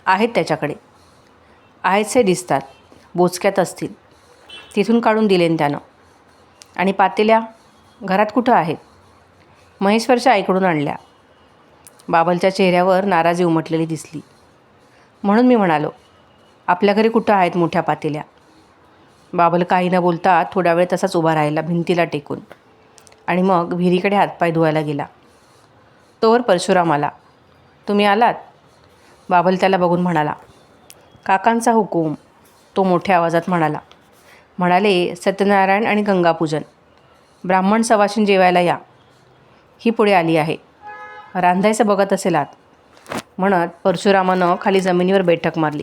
आहेत त्याच्याकडे. आहेतसे दिसतात. बोचक्यात असतील. तिथून काढून दिलेन त्यानं. आणि पातेल्या घरात कुठं आहेत? महेश्वरच्या आईकडून आणल्या. बाबलच्या चेहऱ्यावर नाराजी उमटलेली दिसली. म्हणून मी म्हणालो, आपल्या घरी कुठं आहेत मोठ्या पातेल्या? बाबल काही न बोलता थोडा वेळ तसाच उभा राहिला भिंतीला टेकून आणि मग विहिरीकडे हातपाय धुवायला गेला. तोवर परशुराम आला. तुम्ही आलात? बाबल त्याला बघून म्हणाला. काकांचा हुकूम, तो मोठ्या आवाजात म्हणाले, सत्यनारायण आणि गंगापूजन. ब्राह्मण सवाशीण जेवायला या. ही पुढे आली आहे. रांधायचं बघत असेल आत. म्हणत परशुरामानं खाली जमिनीवर बैठक मारली.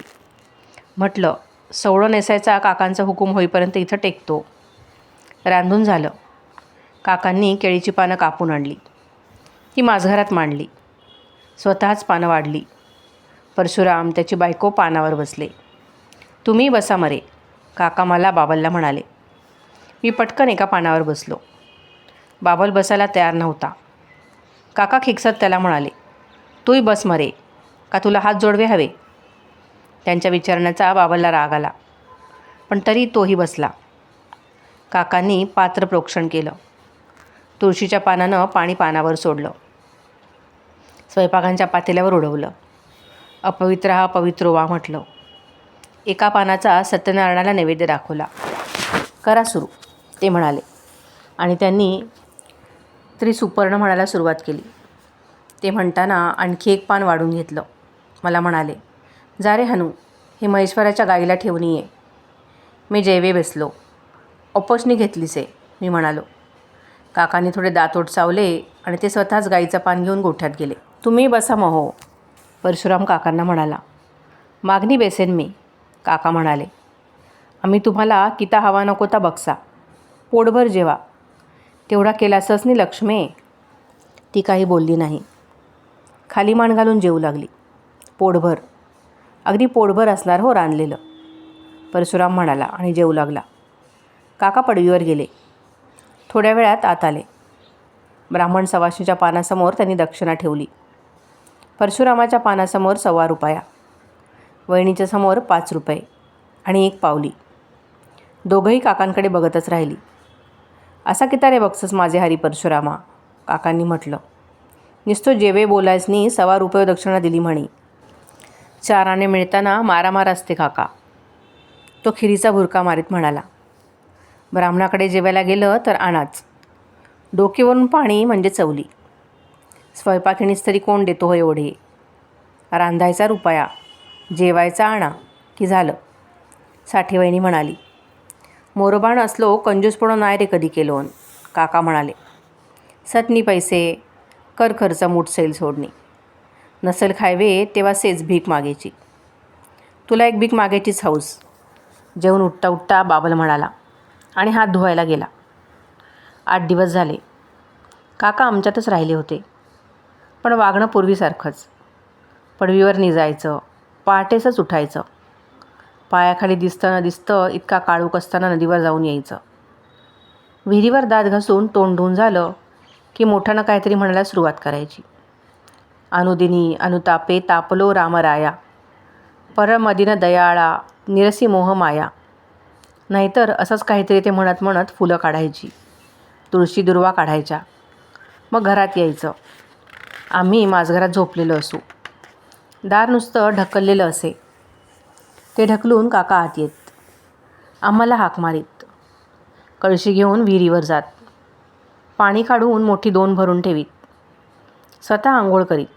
म्हटलं, सवळं नेसायचा काकांचा हुकूम होईपर्यंत इथं टेकतो. रांधून झालं. काकांनी केळीची पानं कापून आणली. ती माझघरात मांडली. स्वतःच पानं वाढली. परशुराम त्याची बायको पानावर बसले. तुम्ही बसा मरे, काका मला बाबलला म्हणाले. मी पटकन एका पानावर बसलो. बाबल बसायला तयार नव्हता. काका खिकसत त्याला म्हणाले, तूही बस मरे, का तुला हात जोडवे हवे? त्यांच्या विचारण्याचा बाबलला राग आला, पण तरी तोही बसला. काकांनी पात्र प्रोक्षण केलं. तुळशीच्या पानानं पाणी पानावर सोडलं. स्वयंपाकांच्या पातेल्यावर उडवलं. अपवित्र हा पवित्र वा म्हटलं. एका पानाचा सत्यनारायणाला नैवेद्य दाखवला. करा सुरू, ते म्हणाले आणि त्यांनी त्रिसुपर्ण म्हणायला सुरुवात केली. ते म्हणताना आणखी एक पान वाढून घेतलं. मला म्हणाले, जा रे हनू, हे महेश्वराच्या गाईला ठेवून ये. मी जेवे बसलो. ऑपशनी घेतलीसे, मी म्हणालो. काकांनी थोडे दातोट चावले आणि ते स्वतःच गाईचं पान घेऊन गोठ्यात गेले. तुम्ही बसा महो, परशुराम काकांना म्हणाला. मागणी बेसेन मी, काका म्हणाले. आम्ही तुम्हाला किता हवा नकोता बक्सा, पोटभर जेवा. तेवढा केलासच नि लक्ष्मे. ती काही बोलली नाही. खाली मान घालून जेवू लागली. पोटभर, अगदी पोटभर असणार हो रांधलेलं, परशुराम म्हणाला आणि जेवू लागला. काका पडवीवर गेले. थोड्या वेळात आत आले. ब्राह्मण सवाशीच्या पानासमोर त्यांनी दक्षिणा ठेवली. परशुरामाच्या पानासमोर 1.25 रुपया, वहिनीच्या समोर 5 रुपये आणि 1 पावली. दोघंही काकांकडे बघतच राहिली. असा किता रे बघसस माझे हरी परशुरामा, काकांनी म्हटलं. नुसतं जेवे बोलायसनी 1.25 रुपये दक्षिणा दिली म्हणी. 4 आणे मिळताना मारामार असते काका, तो खिरीचा भुरका मारीत म्हणाला. ब्राह्मणाकडे जेवायला गेलं तर आणाच. डोकीवरून पाणी म्हणजे चवली. स्वयंपाकिणीच तरी कोण देतो हो एवढे. रांधायचा रुपया, जेवायचा आणा की झालं, साठेवहिनी म्हणाली. मोरोबाण असलो कंजूसपणं नाही रे कधी केलोन, काका म्हणाले. सतनी पैसे कर खर्च मूठ सैल सोडणी. नसेल खायवे तेव्हा सेच भीक मागायची. तुला एक भीक मागायचीच हौस, जेवून उठता उठता बाबल म्हणाला आणि हात धुवायला गेला. 8 दिवस झाले. काका आमच्यातच राहिले होते, पण वागणं पूर्वीसारखंच. पडवीवर निजायचं, पहाटेसच उठायचं. पायाखाली दिसतं न दिसतं इतका काळोख असताना नदीवर जाऊन यायचं. विहिरीवर दात घासून तोंड धुवून झालं की मोठ्यानं काहीतरी म्हणायला सुरुवात करायची. अनुदिनी अनुतापे तापलो रामराया, परमदिन दयाळा निरसी मोह माया. नाहीतर असंच काहीतरी ते म्हणत म्हणत फुलं काढायची, तुळशी दुर्वा काढायच्या. मग घरात यायचं. आम्ही माझघरात झोपलेलो असू. दार नुसतं ढकललेलं असे. ते ढकलून काका आत येत. आम्हाला हाक मारीत. कळशी घेऊन विहिरीवर जात. पाणी काढून मोठी 2 भरून ठेवीत. स्वतः आंघोळ करीत.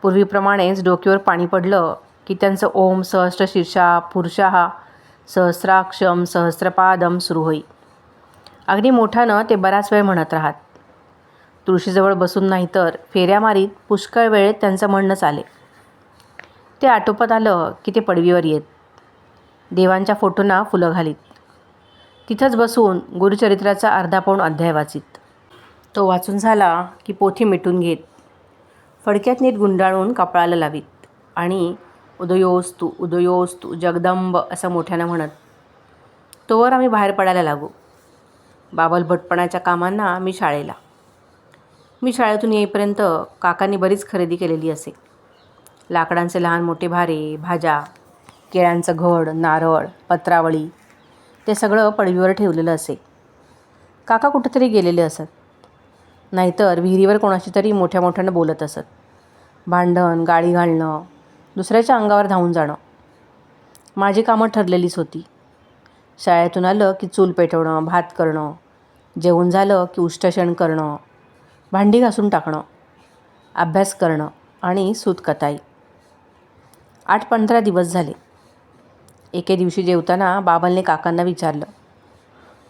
पूर्वीप्रमाणेच डोक्यावर पाणी पडलं की त्यांचं ओम सहस्र शीर्षा पुरुषाः सहस्राक्षम सहस्रपादम सुरू होई. अगदी मोठ्यानं ते बराच वेळ म्हणत राहत. तुळशीजवळ बसून नाही तर फेऱ्या मारीत पुष्कळ वेळ त्यांचं म्हणणं चाले. ते आटोपत आलं की ते पडवीवर येत. देवांच्या फोटोंना फुलं घालीत. तिथंच बसून गुरुचरित्राचा अर्धा-पाऊण अध्याय वाचित. तो वाचून झाला की पोथी मिटून घेत. फडक्यात नीट गुंडाळून कपाळाला लावीत आणि उदयोस्तु उदयोस्तु जगदंब असं मोठ्यानं म्हणत. तोवर आम्ही बाहेर पडायला लागू. बाबल भटपणाच्या कामांना मी शाळेला. मी शाळेतून येईपर्यंत काकांनी बरीच खरेदी केलेली असे. लाकडांचे लहान मोठे भारे, भाज्या, केळ्यांचं घड, नारळ, पत्रावळी, ते सगळं पडवीवर ठेवलेलं असे. काका कुठेतरी गेलेले असत, नाहीतर विहिरीवर कोणाशी तरी मोठ्या मोठ्यानं बोलत असत. भांडण, गाडी घालणं, दुसऱ्याच्या अंगावर धावून जाणं. माझी कामं ठरलेलीच होती. शाळेतून आलं की चूल पेटवणं, भात करणं, जेवण झालं की उष्टशण करणं, भांडी घासून टाकणं, अभ्यास करणं आणि सूतकताई. 8-15 दिवस झाले. एके दिवशी जेवताना बाबांनी काकांना विचारलं,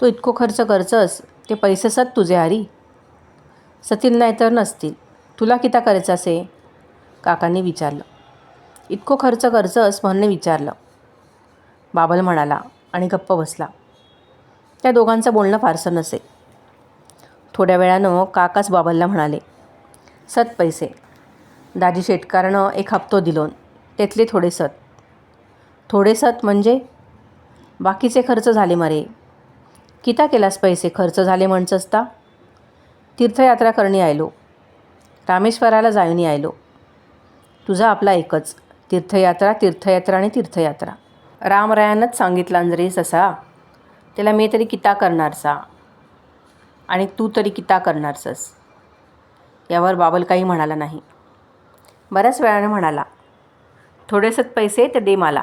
तू इतको खर्च करचस, ते पैसे सत तुझे हरी? सतील नाही तर नसतील, तुला किता करायचं असे? काकांनी विचारलं. इतको खर्च करचस म्हणून विचारलं, बाबल म्हणाला आणि गप्प बसला. त्या दोघांचं बोलणं फारसं नसे. थोड्या वेळानं काकाच बाबांना म्हणाले, सत पैसे. दाजी शेटकारनं 1 हप्तो दिलोन, त्यातले थोडे सत. थोडे सत म्हणजे? बाकीचे खर्च झाले मरे. किता केलास पैसे खर्च झाले म्हणचंसता? तीर्थयात्रा करणी आयलो, रामेश्वराला जाऊन आयलो. तुझा आपला एकच, तीर्थयात्रा तीर्थयात्रा आणि तीर्थयात्रा. रामरायानंच सांगितलं रे ससा, त्याला मी तरी किता करणारसा आणि तू तरी किता करणारसस. यावर बाबल काही म्हणाला नाही. बऱ्याच वेळाने म्हणाला, थोडेसत पैसे ते दे मला.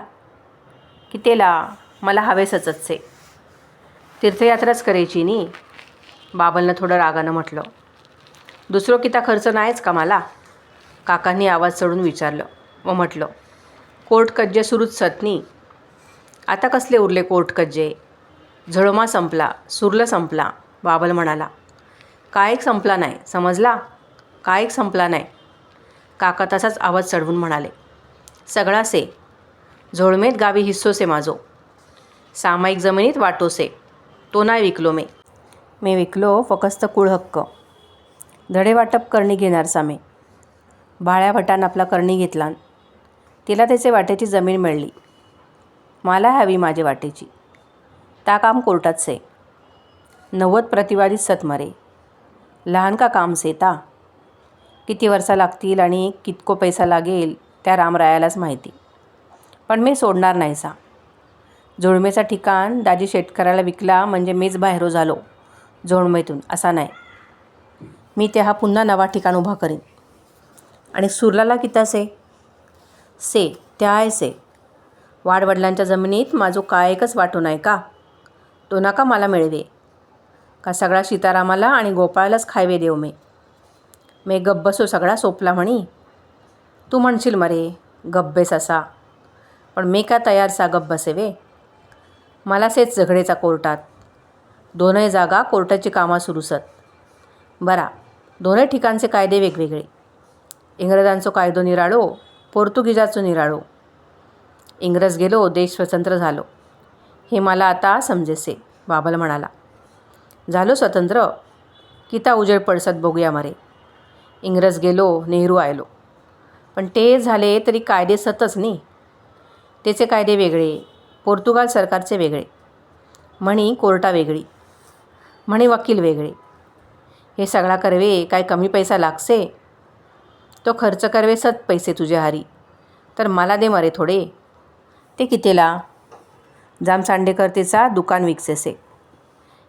कितेला? मला हवेसचचे. तीर्थयात्राच करायची नी. बाबलनं थोडं रागानं म्हटलं. दुसरं किता खर्च नाहीच का मला? काकांनी आवाज चढून विचारलं व म्हटलं, कोर्ट कज्जे सुरूच सतनी. आता कसले उरले कोर्ट कज्जे? झळमा संपला, सुरलं संपला, बाबल म्हणाला. काय एक संपला नाही, समजला? काय एक संपला नाही. काका तसाच आवाज चढवून म्हणाले, सगळा से. झोळमेत गावी हिस्सोसे माझो. सामायिक जमिनीत वाटोसे, तो नाही विकलो मे. मी विकलो फकस्त कुळ हक्क. धडे वाटप करणी घेणार सामे. भाळ्या भटान आपला करणी घेतला. तिला त्याचे वाटेची जमीन मिळली. मला हवी माझे वाटेची. ता काम कोर्टात से. 90 प्रतिवादी सत मरे. लहान का काम से ता. किती वर्षा लागतील आणि कितको पैसा लागेल त्या रामरायालाच माहिती. पण मी सोडणार नाही सा. जोडमेचा ठिकाण दाजी शेतकऱ्याला विकला म्हणजे मीच बाहेर झालो जोडमेतून असा नाही. मी ते हा पुन्हा नवा ठिकाण उभा करीन. आणि सुरलाला किता से. त्या आहे से. वाडवडिलांच्या जमिनीत माझो काय एकच वाटो नाही का. तो नका मला मिळवे. का सगळा सीतारामाला आणि गोपाळालाच खायवे देव मी गब्बसो सगळा सोपला म्हणी. तू म्हणशील मरे गब्बेस असा. पण मी का तयार सा गब्बसे वे. मला सेच झगडेचा कोर्टात. दोनही जागा कोर्टाची कामं सुरूसत. बरा दोन्ही ठिकाणचे कायदे वेगवेगळे. इंग्रजांचो कायदो निराळो, पोर्तुगीजाचो निराळो. इंग्रज गेलो, देश स्वतंत्र झालो. हे मला आता समजेसे. बाबल म्हणाला. झालो स्वतंत्र. किता उजेड पडसत बघूया मरे. इंग्रज गेलो, नेहरू आयलो. पण ते झाले तरी कायदे सतच नाही. त्याचे कायदे वेगळे, पोर्तुगाल सरकारचे वेगळे. म्हणी कोर्टा वेगळी, म्हणी वकील वेगळे. हे सगळा करवे काय कमी पैसा लागसे. तो खर्च करवे सत पैसे तुझे हारी. तर मला दे मरे थोडे. ते कितेला. जाम सांडेकर त्याचा दुकान विकसेसे.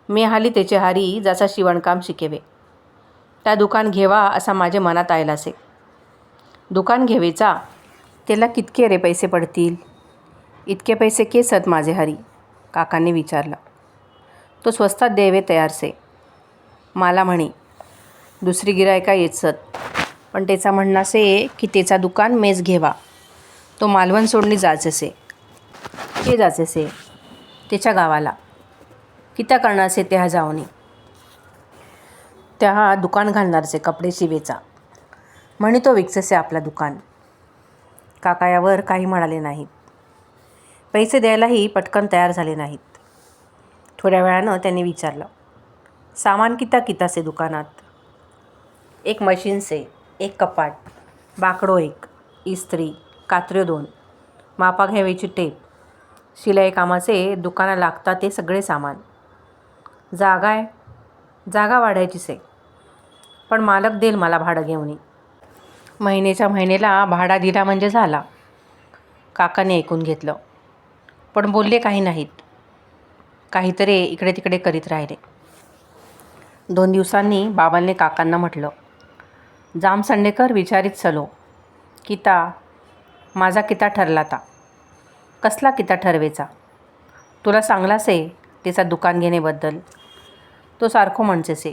मी हाली त्याचे हारी जसा शिवणकाम शिकेवे. त्या दुकान घेवा असा माझे मनात आयलासे. दुकान घेवेचा. त्याला कितके रे पैसे पडतील. इतके पैसे केसत माझे हारी. काकांनी विचारलं. तो स्वस्तात द्यावे तयारसे. मला म्हणे दुसरी गिरायका येतसत. पण त्याचा म्हणणासे की त्याचा दुकान मेज घेवा. तो मालवण सोडणी जायचेसे. ते जायचेसे त्याच्या गावाला. कित्या करणारसे त्या जाऊनी. त्या दुकान घालणारसे कपडे शिवेचा. म्हणे तो विकसेसे आपला दुकान. काका यावर काही म्हणाले नाहीत. पैसे द्यायलाही पटकन तयार झाले नाहीत. थोड्या वेळानं त्यांनी विचारलं. सामान कितासे दुकानात. एक मशीन से, एक कपाट, बाकडो एक, इस्त्री, कात्र्यो 2, मापा घ्यावेची टेप, शिलाई कामाचे दुकाना लागतात ते सगळे सामान. जागा आहे. जागा वाढायची से. पण मालक देईल मला भाडं घेऊन. महिन्याच्या महिन्याला भाडा दिला म्हणजे झाला. काकाने ऐकून घेतलं. पण बोलले काही नाहीत. काहीतरी इकडे तिकडे करीत राहिले. 2 दिवसांनी बाबांनी काकांना म्हटलं. जाम संडेकर विचारित चलो. किता माझा किता ठरला ता. कसला किता ठरवेचा. तुला सांगलासे त्याचा दुकान घेण्याबद्दल. तो सारखो म्हणसेसे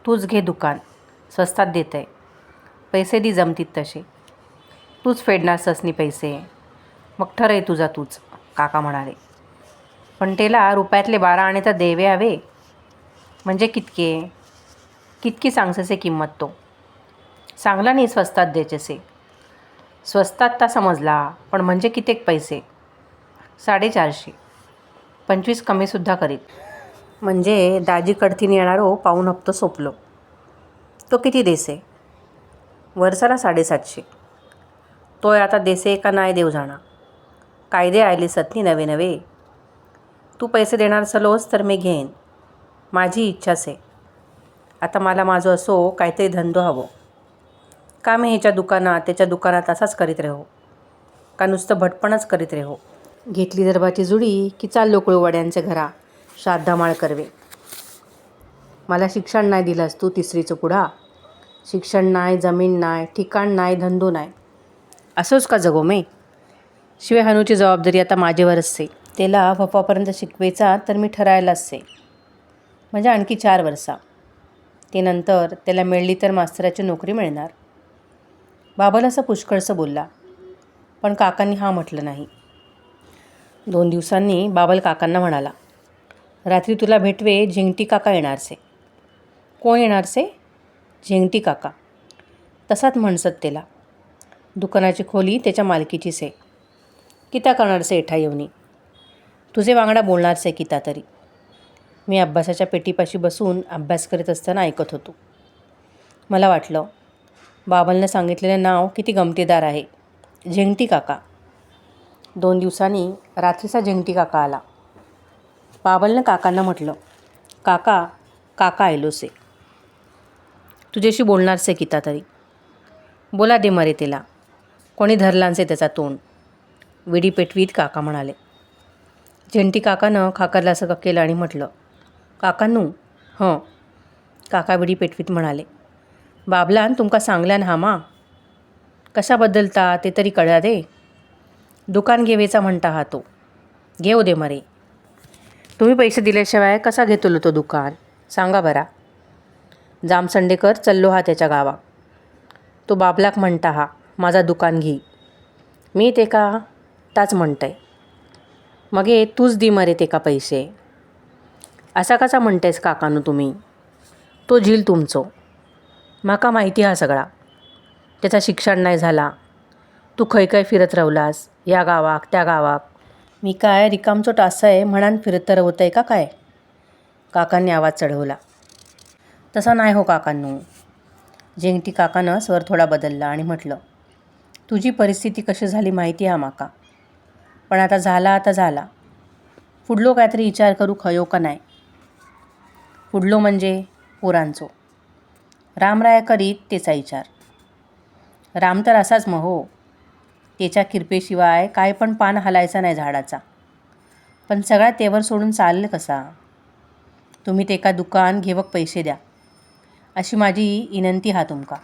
तूच घे दुकान, स्वस्तात देत आहे. पैसे दी जमतीत तसे. तूच फेडणार ससनी पैसे. मग ठरय तुझा तूच. काका म्हणाले. पण त्याला रुपयातले 12 आणे तर द्यावे हवे. म्हणजे कितकी सांगसेसे किंमत तो. सांगला नाही स्वस्तात द्यायचेसे. स्वस्तात ता समजला, पण म्हणजे कितेक पैसे. 450. 25 कमीसुद्धा करीत. म्हणजे दाजी कडथीन येणारो पाऊण हप्तो सोपलो. तो किती देसे. वर्षाला 750. तोय आता देसे का नाही देव जाणा. कायदे आयले सतनी नवे. तू पैसे देणार सलोस तर मी घेईन. माझी इच्छा से. आता मला माझं असो काहीतरी धंदो हवो. का मी ह्याच्या दुकानात त्याच्या दुकानात असाच करीत राहो. का नुसतं भटपणच करीत राहो. घेतली दरबाची जुडी की चाललो कुळवड्यांच्या घरा श्राद्धामाळ करवे. मला शिक्षण नाही दिलंस तू तिसरीचं पुढा. शिक्षण नाही, जमीन नाही, ठिकाण नाही, धंदो नाही. असोच का जगो मी. शिवाय हनूची जबाबदारी आता माझ्यावरच से. त्याला फपापर्यंत शिकवायचा तर मी ठरायलाच से. म्हणजे आणखी 4 वर्षा. ते नंतर त्याला मिळली तर मास्तराची नोकरी मिळणार. बाबाला असं पुष्कळसं बोलला. पण काकांनी हा म्हटलं नाही. 2 दिवसांनी बाबल काकांना म्हणाला. रात्री तुला भेटवे झेंगटी काका येणारसे. कोण येणारसे. झेंगटी काका. तसाच म्हणसत त्याला. दुकानाची खोली त्याच्या मालकीची से. किता करणारसे एठा येऊनी. तुझे वांगडा बोलणारसे किता तरी. मी अभ्यासाच्या पेटीपाशी बसून अभ्यास करीत असताना ऐकत होतो. मला वाटलं बाबलनं सांगितलेले नाव किती गमतीदार आहे, झेंगटी काका. 2 दिवसांनी रात्रीचा झेंगटी काका आला. बाबलनं काकांना म्हटलं, काका काका आयलोसे, तुझ्याशी बोलणारसे किता तरी. बोला दे मरे त्याला. कोणी धरलांचे त्याचा तोंड. विडी पेटवीत काका म्हणाले. झेंगटी काकानं खाकरल्यासारखं केलं आणि म्हटलं, काकांनू. हं. काका विडी पेटवीत म्हणाले, बाबलान तुमका सांगल्यान हा मा. कशा बदलता ते तरी कळा दे. दुकान घेवेचा म्हणता हा तो. घेऊ दे मरे. तुम्ही पैसे दिल्याशिवाय कसा घेतलो तो दुकान सांगा बरा. जामसंडेकर चल्लो हा त्याच्या गावा. तो बाबलाक म्हणता हा माझा दुकान घे. मी ते का ताच म्हणतंय. मगे तूच दी मरे ते का पैसे. असा कसा म्हणतेस काकानू तुम्ही. तो झील तुमचो. माका माहिती हा सगळा. त्याचा शिक्षण नाही झाला. तू खय खय फिरत रावलास या गावाक त्या गावाक. मी काय रिकामचो टास आहे म्हणान फिरत रवतंय का काय. काकांनी आवाज चढवला. तसा नाही हो काकांनू. झेंगटी काकानं स्वर थोडा बदलला आणि म्हटलं, तुझी परिस्थिती कशी झाली माहिती हा माका. पण आता झाला. पुढलो काहीतरी विचार करू खयो का नाही. पुढलो म्हणजे पोरांचो. रामराया करीत त्याचा विचार. राम तर असाच मग हो. त्याच्या किरपेशिवाय काय पण पान हलायचा नाही झाडाचा. पण सगळा तेवर सोडून चाललं कसा. तुम्ही ते का दुकान घेवक पैसे द्या अशी माझी विनंती हा तुमका.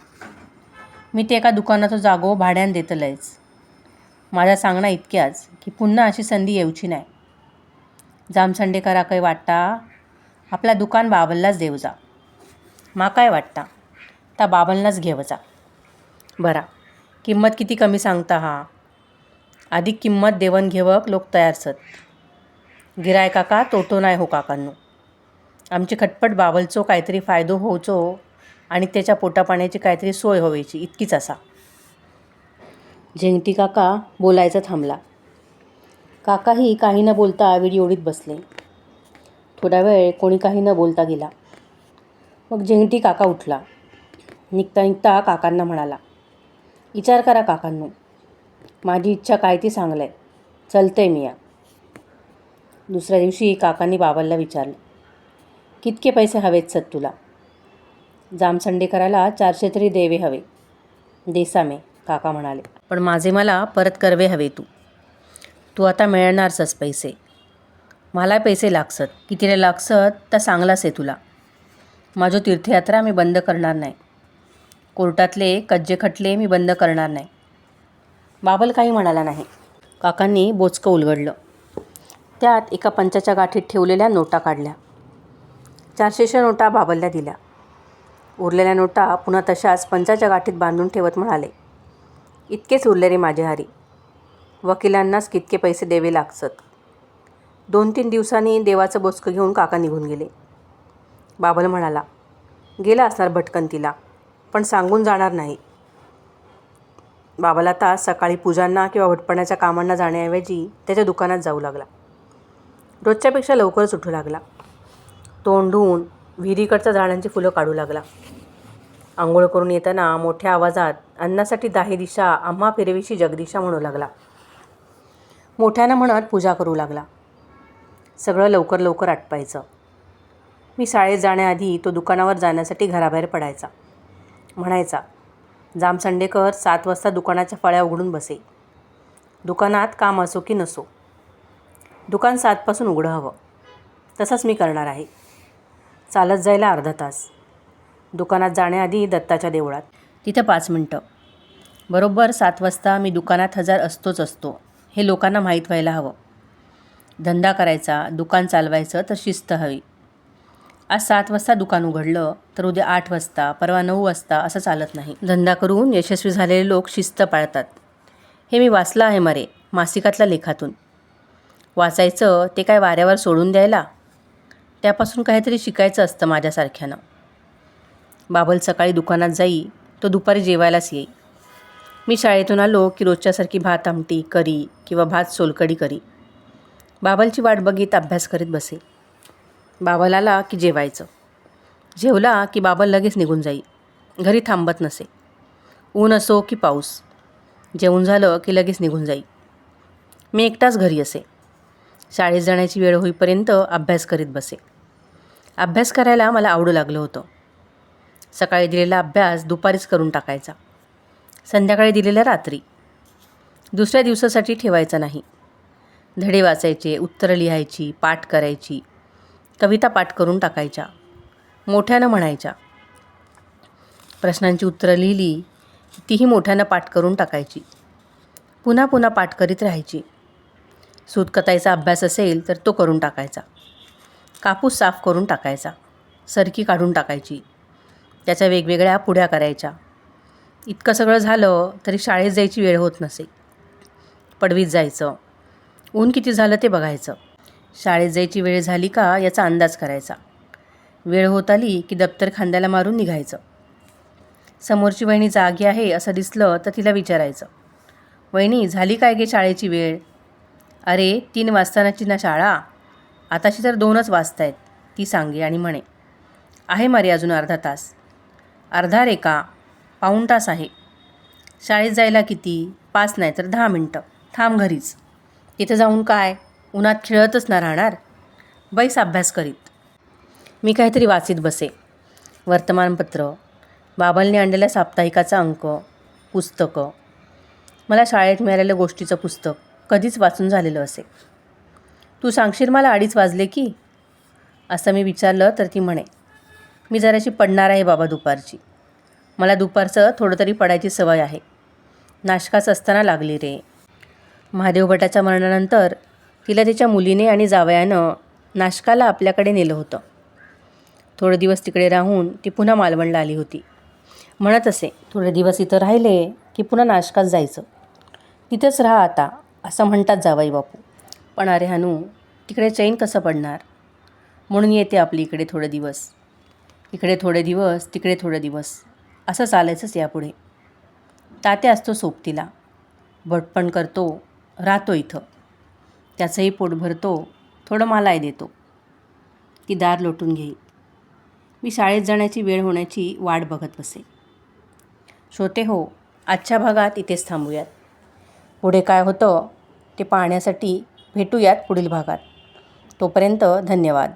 मी ते एका दुकानाचो जागो भाड्यान देतलंयच. माझा सांगणं इतक्याच की पुन्हा अशी संधी येऊची नाही. जामसंडेकरा काय वाटता आपला दुकान बाबललाच देव जा. मा काय वाटता त्या बाबललाच घेवचा. बरा किंमत किती कमी सांगता हा. अधिक किंमत देवन घेवक लोक तयारसत. गिरायकाका तोटो नाही हो काकांनू. आमची खटपट बाबलचो काहीतरी फायदो होवचो आणि त्याच्या पोटापाण्याची काहीतरी सोय व्हायची इतकीच असा. झेंगटी काका बोलायचा थांबला. काकाही काही न बोलता विडी ओढीत बसले. थोडा वेळ कोणी काही न बोलता गेला. मग झेंगटी काका उठला. निघता काकांना म्हणाला, विचार करा काकांनू. माझी इच्छा काय ती सांगलंय. चलतंय मी या. दुसऱ्या दिवशी काकांनी बाबाला विचारलं, कितके पैसे हवेत सत तुला. जामसंडेकराला 400 तरी देवे हवे. देसामे काका म्हणाले. पण माझे मला परत करवे हवे तू आता मिळणारसच पैसे. मला पैसे लागसत. कितीला लागसत तर सांगलास आहे तुला. माझो तीर्थयात्रा मी बंद करणार नाही. कोर्टातले कज्जे खटले मी बंद करणार नाही. बाबल काही म्हणाला नाही. काकांनी बोचकं उलगडलं. त्यात एका पंचाच्या गाठीत ठेवलेल्या नोटा काढल्या. 400 नोटा बाबलला दिल्या. उरलेल्या नोटा पुन्हा तशाच पंचाच्या गाठीत बांधून ठेवत म्हणाले, इतकेच उरले रे माझे हरी. वकिलांनाच कितके पैसे द्यावे लागसत. 2-3 दिवसांनी देवाचं बोचकं घेऊन काका निघून गेले. बाबल म्हणाला, गेला असणार भटकंतीला, पण सांगून जाणार नाही. बाबल आता सकाळी पूजांना किंवा भटपणाच्या कामांना जाण्याऐवजी त्याच्या दुकानात जाऊ लागला. रोजच्यापेक्षा लवकरच उठू लागला. तोंड धुवून विहिरीकडच्या झाडांची फुलं काढू लागला. आंघोळ करून येताना मोठ्या आवाजात अन्नासाठी दाही दिशा आम्हा फिरविशी जगदिशा म्हणू लागला. मोठ्यानं म्हणत पूजा करू लागला. सगळं लवकर आटपायचं. मी शाळेत जाण्याआधी तो दुकानावर जाण्यासाठी घराबाहेर पडायचा. म्हणायचा, जामसंडेकर 7 वाजता दुकानाच्या फळ्या उघडून बसे. दुकानात काम असो की नसो. दुकान 7 पासून उघडं हवं. तसंच मी करणार आहे. चालत जायला अर्धा तास. दुकानात जाण्याआधी दत्ताच्या देवळात. तिथं 5 मिनटं. बरोबर 7 वाजता मी दुकानात हजर असतो. हे लोकांना माहीत व्हायला हवं. धंदा करायचा, दुकान चालवायचं तर शिस्त हवी. आज 7 वाजता दुकान उघडलं तर उद्या 8 वाजता, परवा 9 वाजता असं चालत नाही. धंदा करून यशस्वी झालेले लोक शिस्त पाळतात. हे मी वाचलं आहे मरे मासिकातल्या लेखातून. वाचायचं ते काय वाऱ्यावर सोडून द्यायला. त्यापासून काहीतरी शिकायचं असतं माझ्यासारख्यानं. बाबल सकाळी दुकानात जाई, तो दुपारी जेवायलाच येई. मी शाळेतून आलो की रोजच्यासारखी भात आमटी करी किंवा भात सोलकढी करी. बाबलची वाट बघीत अभ्यास करीत बसे. बाबल आला की जेवायचं. जेवला की बाबल लगेच निघून जाई. घरी थांबत नसे. ऊन असो की पाऊस, जेवून झालं की लगेच निघून जाई. मी एकटाच घरी असे. शाळेत जाण्याची वेळ होईपर्यंत अभ्यास करीत बसे. अभ्यास करायला मला आवडू लागलं होतं. सकाळी दिलेला अभ्यास दुपारीच करून टाकायचा. संध्याकाळी दिलेला रात्री. दुसऱ्या दिवसासाठी ठेवायचा नाही. धडे वाचायचे, उत्तरं लिहायची, पाठ करायची, कविता पाठ करून टाकायच्या, मोठ्यानं म्हणायच्या. प्रश्नांची उत्तरं लिहिली, तीही मोठ्यानं पाठ करून टाकायची. पुन्हा पुन्हा पाठ करीत राहायची. सूतकताईचा अभ्यास असेल तर तो करून टाकायचा. कापूस साफ करून टाकायचा. सरकी काढून टाकायची. त्याच्या वेगवेगळ्या पुड्या करायच्या. इतकं सगळं झालं तरी शाळेत जायची वेळ होत नसे. पडवीत जायचं. ऊन किती झालं ते बघायचं. शाळेत जायची वेळ झाली का याचा अंदाज करायचा. वेळ होत आली की दप्तर खांद्याला मारून निघायचं. समोरची वहिनी जागी आहे असं दिसलं तर तिला विचारायचं, वहिनी झाली काय गे शाळेची वेळ? अरे 3 वाजतानाची ना शाळा, आताशी तर 2च वाजतायत, ती सांगे आणि म्हणे, आहे मारे अजून अर्धा तास. अर्धा रे का? पाऊण तास आहे. शाळेत जायला किती? 5 नाही तर 10 मिनटं. थांब घरीच. तिथं जाऊन काय उन्हात खेळतच ना राहणार? बैस अभ्यास करीत. मी काहीतरी वाचीत बसे. वर्तमानपत्र, बाबांनी आणलेल्या साप्ताहिकाचा अंक, पुस्तकं. मला शाळेत मिळालेलं गोष्टीचं पुस्तक कधीच वाचून झालेलं असे. तू सांगशील मला 2:30 वाजले की? असं मी विचारलं तर ती म्हणे, मी जराशी पडणार आहे बाबा दुपारची. मला दुपारचं थोडं तरी पडायची सवय आहे. नाशकाच असताना लागली रे. महादेव भटाच्या मरणानंतर तिला तिच्या मुलीने आणि जावयानं नाशकाला आपल्याकडे नेलं होतं. थोडे दिवस तिकडे राहून ती पुन्हा मालवणला आली होती. म्हणत असे, थोडे दिवस इथं राहिले की पुन्हा नाशकात जायचं. तिथंच राहा आता असं म्हणतात जावई बापू. पण अरे हनू, तिकडे चैन कसं पडणार? म्हणून येते आपली इकडे थोडे दिवस. इकडे थोडे दिवस, तिकडे थोडे दिवस, असं चालायचंच यापुढे. तात्या असतो सोबतीला. भटपण करतो, राहतो इथं. त्याचंही पोट भरतो, थोडं मलाही देतो. ती दार लोटून घेई. मी शाळेत जाण्याची वेळ होण्याची वाट बघत बसे. श्रोते हो, आजच्या भागात इथेच थांबूयात. पुढे काय होतं ते पाहण्यासाठी भेटूयात पुढील भागात. तोपर्यंत धन्यवाद.